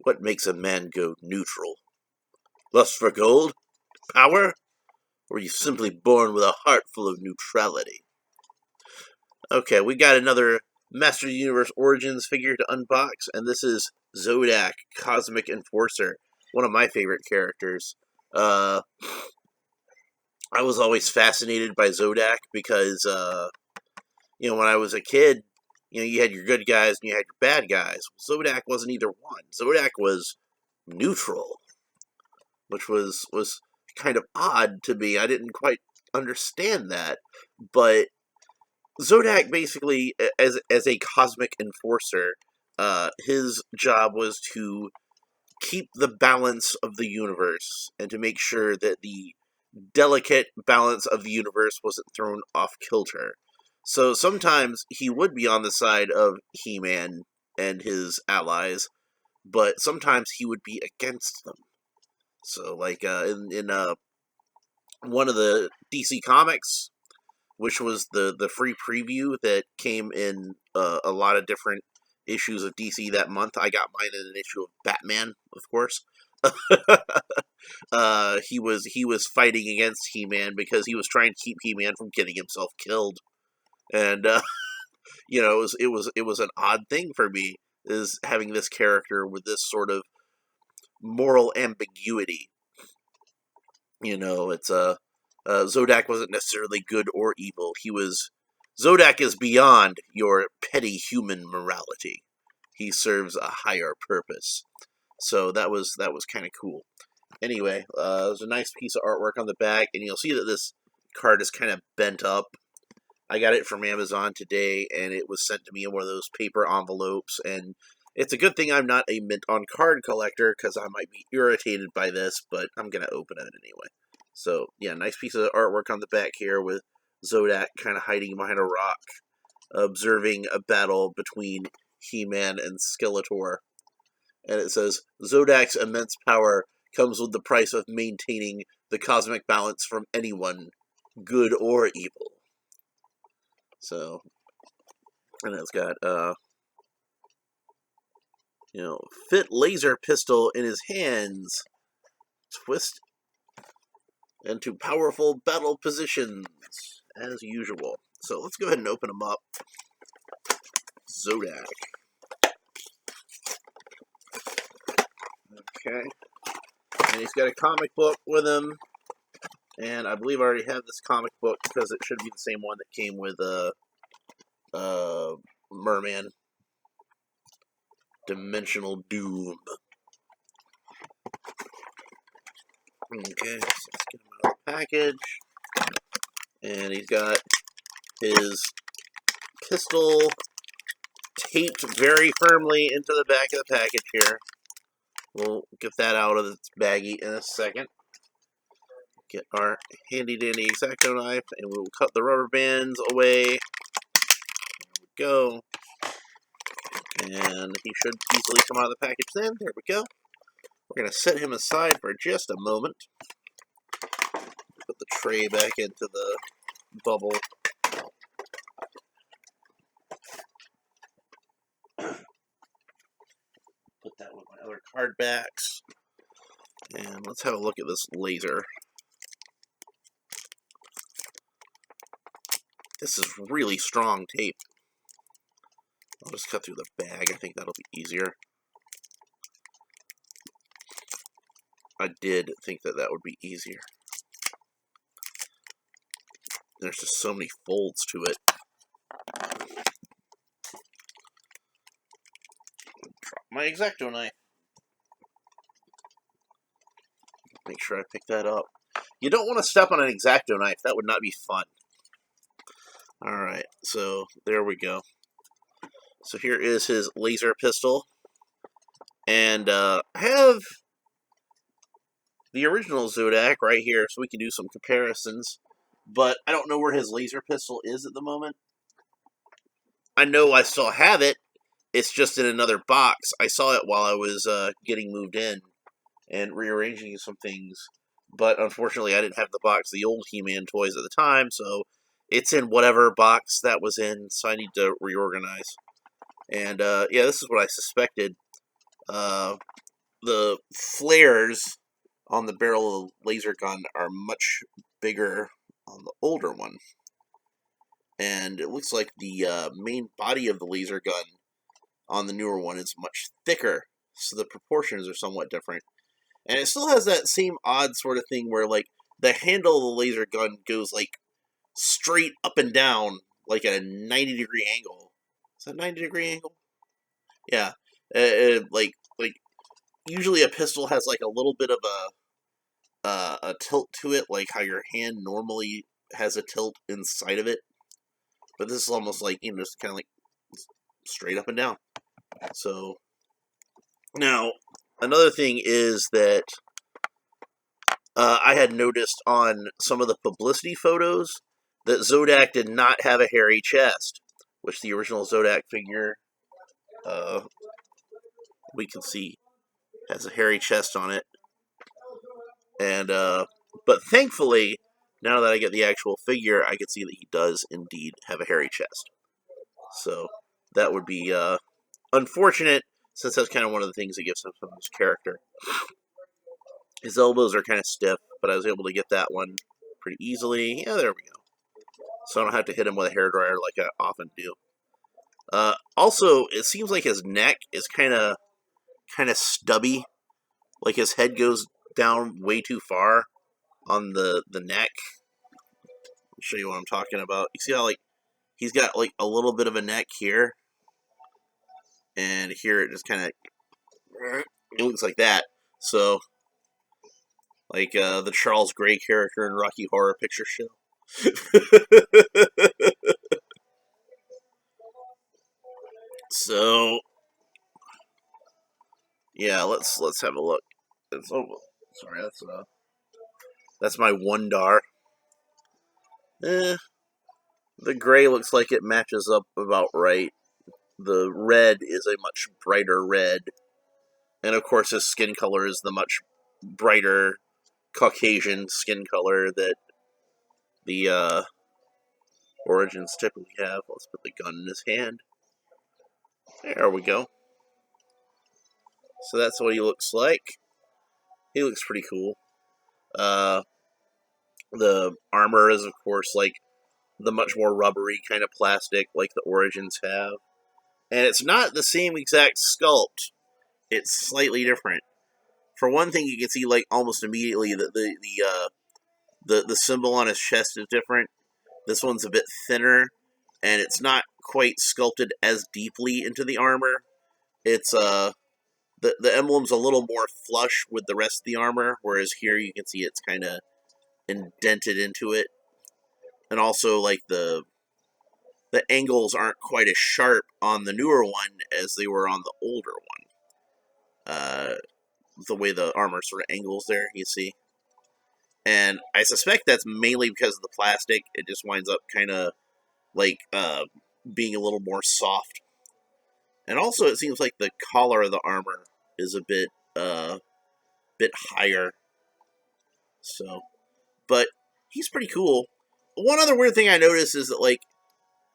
What makes a man go neutral? Lust for gold? Power? Or are you simply born with a heart full of neutrality? Okay, we got another Master of the Universe Origins figure to unbox, and this is Zodak, Cosmic Enforcer, one of my favorite characters. I was always fascinated by Zodak because, when I was a kid, you had your good guys and you had your bad guys. Zodak wasn't either one. Zodak was neutral, which was kind of odd to me. I didn't quite understand that, but Zodak basically, as a cosmic enforcer, his job was to keep the balance of the universe and to make sure that the delicate balance of the universe wasn't thrown off kilter. So sometimes he would be on the side of He-Man and his allies, but sometimes he would be against them. So, like in one of the DC Comics, which was the free preview that came in a lot of different issues of DC that month. I got mine in an issue of Batman, of course. He was fighting against He-Man because he was trying to keep He-Man from getting himself killed, and it was an odd thing for me, is having this character with this sort of moral ambiguity. It's Zodak wasn't necessarily good or evil. Zodak is beyond your petty human morality. He serves a higher purpose. So that was kind of cool. Anyway, there's a nice piece of artwork on the back, and you'll see that this card is kind of bent up. I got it from Amazon today, and it was sent to me in one of those paper envelopes, and it's a good thing I'm not a mint-on-card collector, because I might be irritated by this, but I'm going to open it anyway. So, yeah, nice piece of artwork on the back here with Zodak kind of hiding behind a rock, observing a battle between He-Man and Skeletor. And it says, Zodak's immense power comes with the price of maintaining the cosmic balance from anyone, good or evil. So, and it's got, fit laser pistol in his hands, twist into powerful battle positions, as usual. So let's go ahead and open them up. Zodak. Okay. And he's got a comic book with him. And I believe I already have this comic book because it should be the same one that came with Merman. Dimensional Doom. Okay, so let's get him out of the package. And he's got his pistol taped very firmly into the back of the package here. We'll get that out of its baggie in a second. Get our handy-dandy X-Acto knife, and we'll cut the rubber bands away. There we go. And he should easily come out of the package then. There we go. We're going to set him aside for just a moment. Put the tray back into the bubble. Put that with my other card backs. And let's have a look at this laser. This is really strong tape. I'll just cut through the bag. I think that'll be easier. I did think that would be easier. There's just so many folds to it. Drop my X-Acto knife. Make sure I pick that up. You don't want to step on an X-Acto knife. That would not be fun. Alright, so there we go. So here is his laser pistol. And I have the original Zodak right here, so we can do some comparisons. But I don't know where his laser pistol is at the moment. I know I still have it. It's just in another box. I saw it while I was getting moved in and rearranging some things. But unfortunately, I didn't have the box of the old He-Man toys at the time, so it's in whatever box that was in, so I need to reorganize. And, yeah, this is what I suspected. the flares on the barrel of the laser gun are much bigger on the older one. And it looks like the main body of the laser gun on the newer one is much thicker, so the proportions are somewhat different. And it still has that same odd sort of thing where, like, the handle of the laser gun goes, like, straight up and down, like at a 90-degree angle. Is that 90-degree angle? Yeah. Like usually a pistol has, like, a little bit of a tilt to it, like how your hand normally has a tilt inside of it. But this is almost like, just kind of like straight up and down. So, now, another thing is that I had noticed on some of the publicity photos that Zodak did not have a hairy chest, which the original Zodak figure, we can see, has a hairy chest on it. And, but thankfully, now that I get the actual figure, I can see that he does indeed have a hairy chest. So, that would be, unfortunate, since that's kind of one of the things that gives him some of his character. His elbows are kind of stiff, but I was able to get that one pretty easily. Yeah, there we go. So I don't have to hit him with a hairdryer like I often do. Also, it seems like his neck is kind of stubby. Like his head goes down way too far on the neck. I'll show you what I'm talking about. You see how, like, he's got, like, a little bit of a neck here. And here it just kind of, it looks like that. So, like the Charles Gray character in Rocky Horror Picture Show. So, yeah, let's have a look. Sorry, that's my Wondar. The gray looks like it matches up about right. The red is a much brighter red, and of course his skin color is the much brighter Caucasian skin color that the Origins typically have. Let's put the gun in his hand. There we go. So that's what he looks like. He looks pretty cool. The armor is, of course, like the much more rubbery kind of plastic like the Origins have. And it's not the same exact sculpt. It's slightly different. For one thing, you can see, like, almost immediately that the symbol on his chest is different. This one's a bit thinner, and it's not quite sculpted as deeply into the armor. It's the emblem's a little more flush with the rest of the armor, whereas here you can see it's kind of indented into it. And also, like, the angles aren't quite as sharp on the newer one as they were on the older one. The way the armor sort of angles there, you see. And I suspect that's mainly because of the plastic. It just winds up kind of like being a little more soft. And also, it seems like the collar of the armor is a bit higher. So, but he's pretty cool. One other weird thing I noticed is that, like,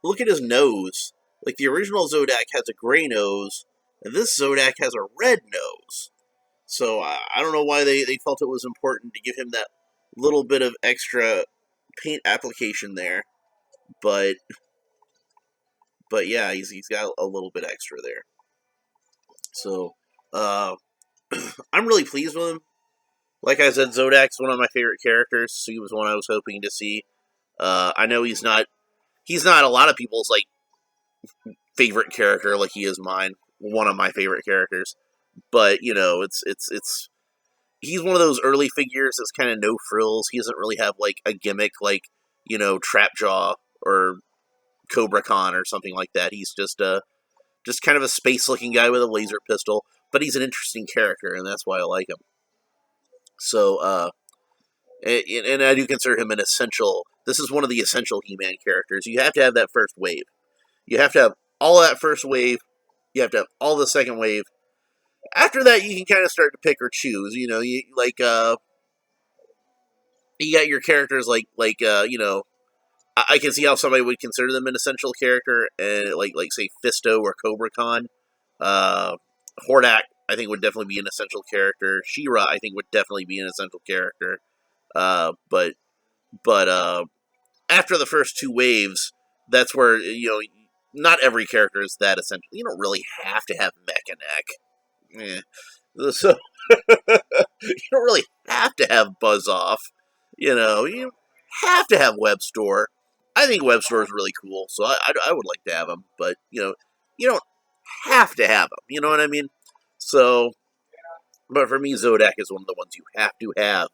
look at his nose. Like, the original Zodak has a gray nose, and this Zodak has a red nose. So, I don't know why they felt it was important to give him that little bit of extra paint application there. But yeah, he's got a little bit extra there. So, I'm really pleased with him. Like I said, Zodak's one of my favorite characters, so he was one I was hoping to see. I know he's not a lot of people's, like, favorite character like he is mine. One of my favorite characters. But, it's he's one of those early figures that's kind of no frills. He doesn't really have, like, a gimmick like, Trapjaw or Cobra Khan or something like that. He's just kind of a space-looking guy with a laser pistol, but he's an interesting character, and that's why I like him. So, and I do consider him an essential. This is one of the essential He-Man characters. You have to have that first wave. You have to have all that first wave. You have to have all the second wave. After that, you can kind of start to pick or choose. You got your characters like I can see how somebody would consider them an essential character, and like say Fisto or Cobra Khan. Hordak I think would definitely be an essential character. She-Ra, I think would definitely be an essential character. But after the first two waves, that's where not every character is that essential. You don't really have to have Mechanic. So you don't really have to have Buzz Off. You have to have Web Store. I think Web Store is really cool, so I would like to have him, but you don't have to have him. You know what I mean? So, but for me, Zodak is one of the ones you have to have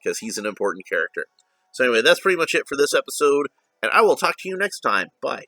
because he's an important character. So anyway, that's pretty much it for this episode, and I will talk to you next time. Bye.